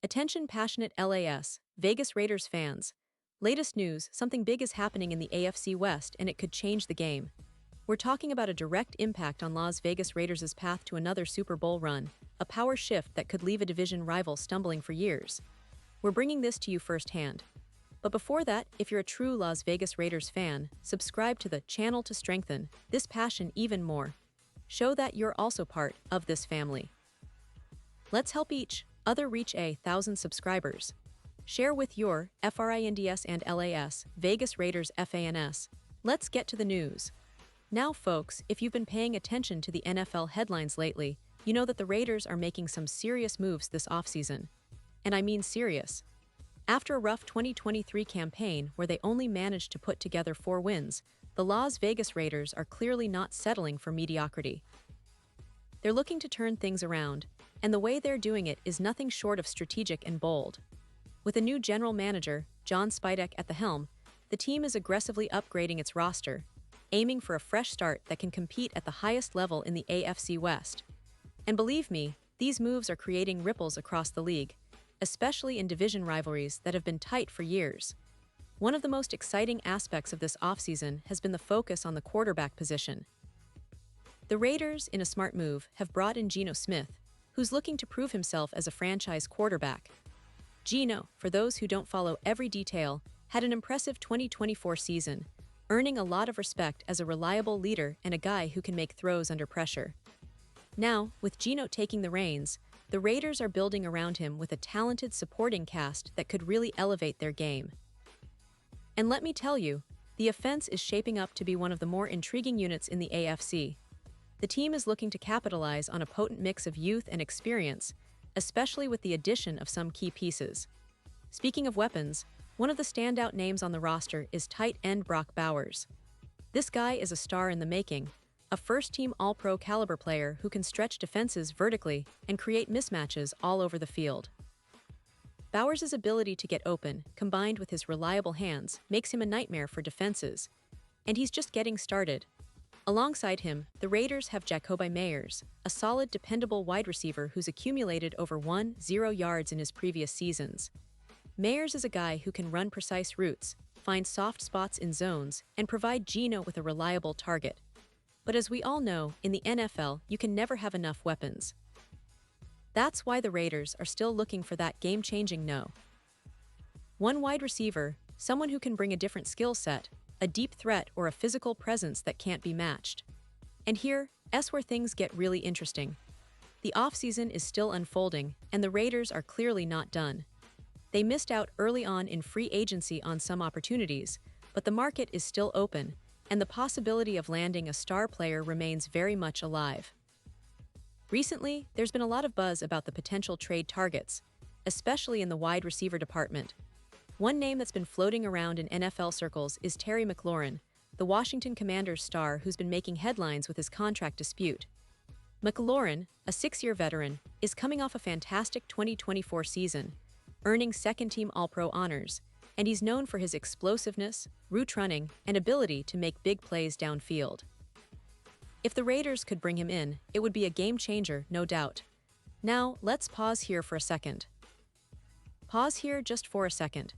Attention passionate LAS, Vegas Raiders fans. Latest news, something big is happening in the AFC West and it could change the game. We're talking about a direct impact on Las Vegas Raiders' path to another Super Bowl run, a power shift that could leave a division rival stumbling for years. We're bringing this to you firsthand. But before that, if you're a true Las Vegas Raiders fan, subscribe to the channel to strengthen this passion even more. Show that you're also part of this family. Let's help each other reach 1,000 subscribers. Share with your FRINDS and LAS, Vegas Raiders FANS. Let's get to the news. Now folks, if you've been paying attention to the NFL headlines lately, you know that the Raiders are making some serious moves this offseason. And I mean serious. After a rough 2023 campaign where they only managed to put together 4 wins, the Las Vegas Raiders are clearly not settling for mediocrity. They're looking to turn things around, and the way they're doing it is nothing short of strategic and bold. With a new general manager, John Spidek, at the helm, the team is aggressively upgrading its roster, aiming for a fresh start that can compete at the highest level in the AFC West. And believe me, these moves are creating ripples across the league, especially in division rivalries that have been tight for years. One of the most exciting aspects of this offseason has been the focus on the quarterback position. The Raiders, in a smart move, have brought in Geno Smith, who's looking to prove himself as a franchise quarterback. Geno, for those who don't follow every detail, had an impressive 2024 season, earning a lot of respect as a reliable leader and a guy who can make throws under pressure. Now, with Geno taking the reins, the Raiders are building around him with a talented supporting cast that could really elevate their game. And let me tell you, the offense is shaping up to be one of the more intriguing units in the AFC. The team is looking to capitalize on a potent mix of youth and experience, especially with the addition of some key pieces. Speaking of weapons, one of the standout names on the roster is tight end Brock Bowers. This guy is a star in the making, a first-team All-Pro caliber player who can stretch defenses vertically and create mismatches all over the field. Bowers' ability to get open, combined with his reliable hands, makes him a nightmare for defenses. And he's just getting started. Alongside him, the Raiders have Jacoby Meyers, a solid, dependable wide receiver who's accumulated over 10 yards in his previous seasons. Meyers is a guy who can run precise routes, find soft spots in zones, and provide Geno with a reliable target. But as we all know, in the NFL, you can never have enough weapons. That's why the Raiders are still looking for that game-changing one wide receiver, someone who can bring a different skill set, a deep threat, or a physical presence that can't be matched. And here's where things get really interesting. The offseason is still unfolding, and the Raiders are clearly not done. They missed out early on in free agency on some opportunities, but the market is still open, and the possibility of landing a star player remains very much alive. Recently, there's been a lot of buzz about the potential trade targets, especially in the wide receiver department. One name that's been floating around in NFL circles is Terry Mclaurin, the Washington Commanders star who's been making headlines with his contract dispute. Mclaurin, a 6-year veteran, is coming off a fantastic 2024 season, earning second-team All-Pro honors, and he's known for his explosiveness, route running, and ability to make big plays downfield. If the Raiders could bring him in, it would be a game-changer, no doubt. Now, let's pause here for a second. Pause here just for a second.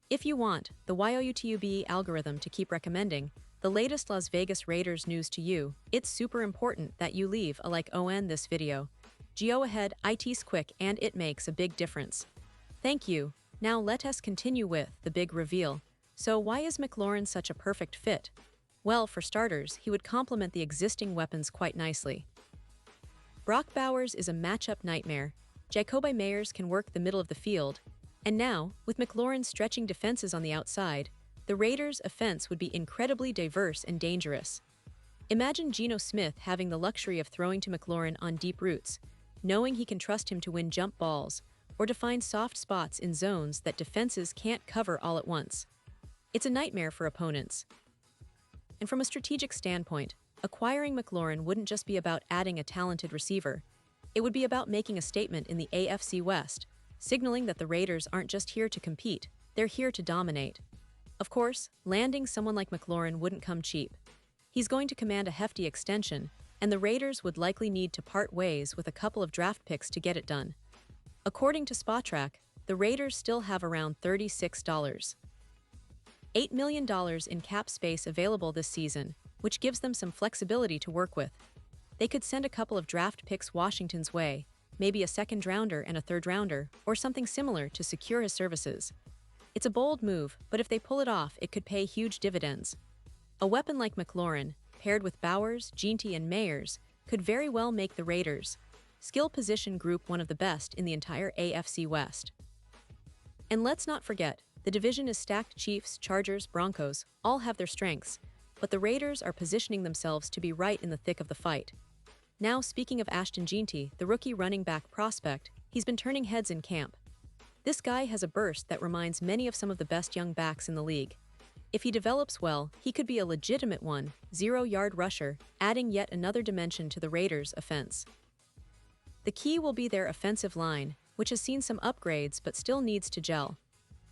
If you want the YouTube algorithm to keep recommending the latest Las Vegas Raiders news to you, it's super important that you leave a like on this video. Go ahead, it's quick and it makes a big difference. Thank you. Now let us continue with the big reveal. So why is Mclaurin such a perfect fit? Well, for starters, he would complement the existing weapons quite nicely. Brock Bowers is a matchup nightmare. Jacoby Meyers can work the middle of the field. And now, with Mclaurin stretching defenses on the outside, the Raiders' offense would be incredibly diverse and dangerous. Imagine Geno Smith having the luxury of throwing to Mclaurin on deep routes, knowing he can trust him to win jump balls, or to find soft spots in zones that defenses can't cover all at once. It's a nightmare for opponents. And from a strategic standpoint, acquiring Mclaurin wouldn't just be about adding a talented receiver. It would be about making a statement in the AFC West, signaling that the Raiders aren't just here to compete, they're here to dominate. Of course, landing someone like Mclaurin wouldn't come cheap. He's going to command a hefty extension, and the Raiders would likely need to part ways with a couple of draft picks to get it done. According to Spotrac, the Raiders still have around $36.8 million in cap space available this season, which gives them some flexibility to work with. They could send a couple of draft picks Washington's way, maybe a second-rounder and a third-rounder, or something similar to secure his services. It's a bold move, but if they pull it off, it could pay huge dividends. A weapon like Mclaurin, paired with Bowers, Ginty, and Mayers, could very well make the Raiders' skill position group one of the best in the entire AFC West. And let's not forget, the division is stacked. Chiefs, Chargers, Broncos all have their strengths, but the Raiders are positioning themselves to be right in the thick of the fight. Now, speaking of Ashton Ginty, the rookie running back prospect, he's been turning heads in camp. This guy has a burst that reminds many of some of the best young backs in the league. If he develops well, he could be a legitimate 0-yard rusher, adding yet another dimension to the Raiders' offense. The key will be their offensive line, which has seen some upgrades but still needs to gel.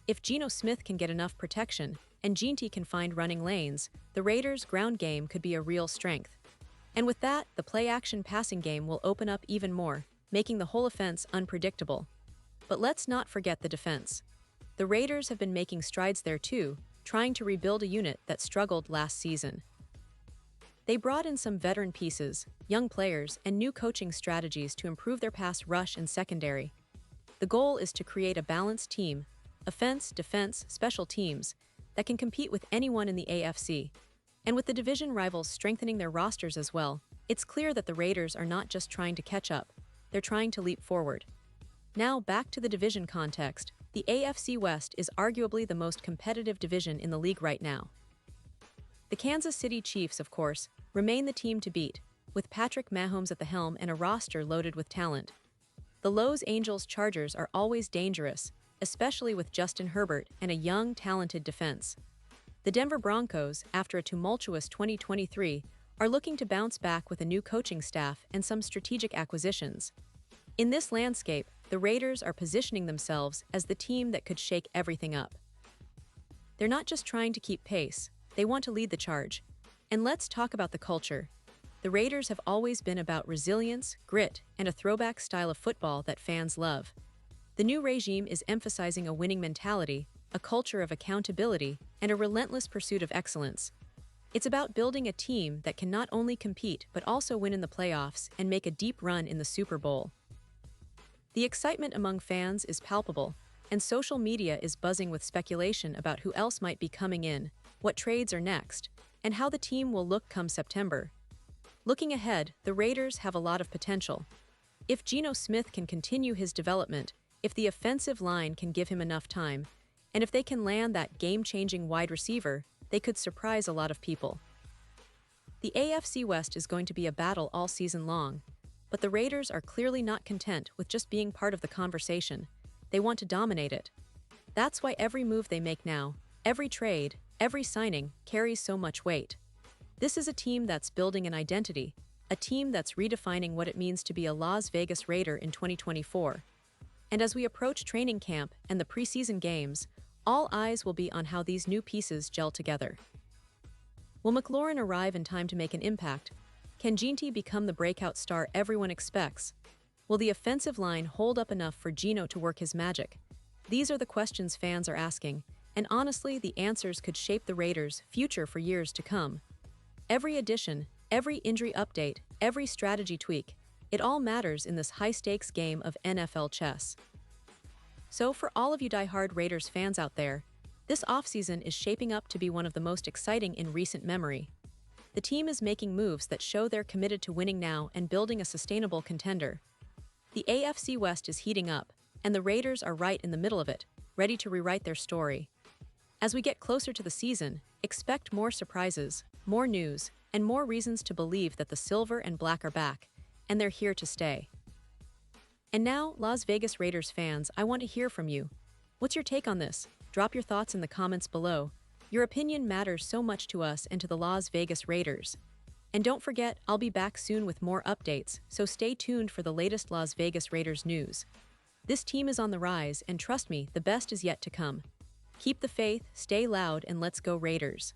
If Geno Smith can get enough protection, and Ginty can find running lanes, the Raiders' ground game could be a real strength. And with that, the play-action passing game will open up even more, making the whole offense unpredictable. But let's not forget the defense. The Raiders have been making strides there too, trying to rebuild a unit that struggled last season. They brought in some veteran pieces, young players, and new coaching strategies to improve their pass rush and secondary. The goal is to create a balanced team, offense, defense, special teams, that can compete with anyone in the AFC. And with the division rivals strengthening their rosters as well, it's clear that the Raiders are not just trying to catch up, they're trying to leap forward. Now back to the division context, the AFC West is arguably the most competitive division in the league right now. The Kansas City Chiefs, of course, remain the team to beat, with Patrick Mahomes at the helm and a roster loaded with talent. The Los Angeles Chargers are always dangerous, especially with Justin Herbert and a young, talented defense. The Denver Broncos, after a tumultuous 2023, are looking to bounce back with a new coaching staff and some strategic acquisitions. In this landscape, the Raiders are positioning themselves as the team that could shake everything up. They're not just trying to keep pace, they want to lead the charge. And let's talk about the culture. The Raiders have always been about resilience, grit, and a throwback style of football that fans love. The new regime is emphasizing a winning mentality, a culture of accountability, and a relentless pursuit of excellence. It's about building a team that can not only compete but also win in the playoffs and make a deep run in the Super Bowl. The excitement among fans is palpable, and social media is buzzing with speculation about who else might be coming in, what trades are next, and how the team will look come September. Looking ahead, the Raiders have a lot of potential. If Geno Smith can continue his development, if the offensive line can give him enough time, and if they can land that game-changing wide receiver, they could surprise a lot of people. The AFC West is going to be a battle all season long, but the Raiders are clearly not content with just being part of the conversation. They want to dominate it. That's why every move they make now, every trade, every signing, carries so much weight. This is a team that's building an identity, a team that's redefining what it means to be a Las Vegas Raider in 2024. And as we approach training camp and the preseason games, all eyes will be on how these new pieces gel together. Will Mclaurin arrive in time to make an impact? Can Ginty become the breakout star everyone expects? Will the offensive line hold up enough for Geno to work his magic? These are the questions fans are asking, and honestly, the answers could shape the Raiders' future for years to come. Every addition, every injury update, every strategy tweak, it all matters in this high-stakes game of NFL chess. So for all of you die-hard Raiders fans out there, this offseason is shaping up to be one of the most exciting in recent memory. The team is making moves that show they're committed to winning now and building a sustainable contender. The AFC West is heating up, and the Raiders are right in the middle of it, ready to rewrite their story. As we get closer to the season, expect more surprises, more news, and more reasons to believe that the silver and black are back, and they're here to stay. And now, Las Vegas Raiders fans, I want to hear from you. What's your take on this? Drop your thoughts in the comments below. Your opinion matters so much to us and to the Las Vegas Raiders. And don't forget, I'll be back soon with more updates, so stay tuned for the latest Las Vegas Raiders news. This team is on the rise, and trust me, the best is yet to come. Keep the faith, stay loud, and let's go Raiders.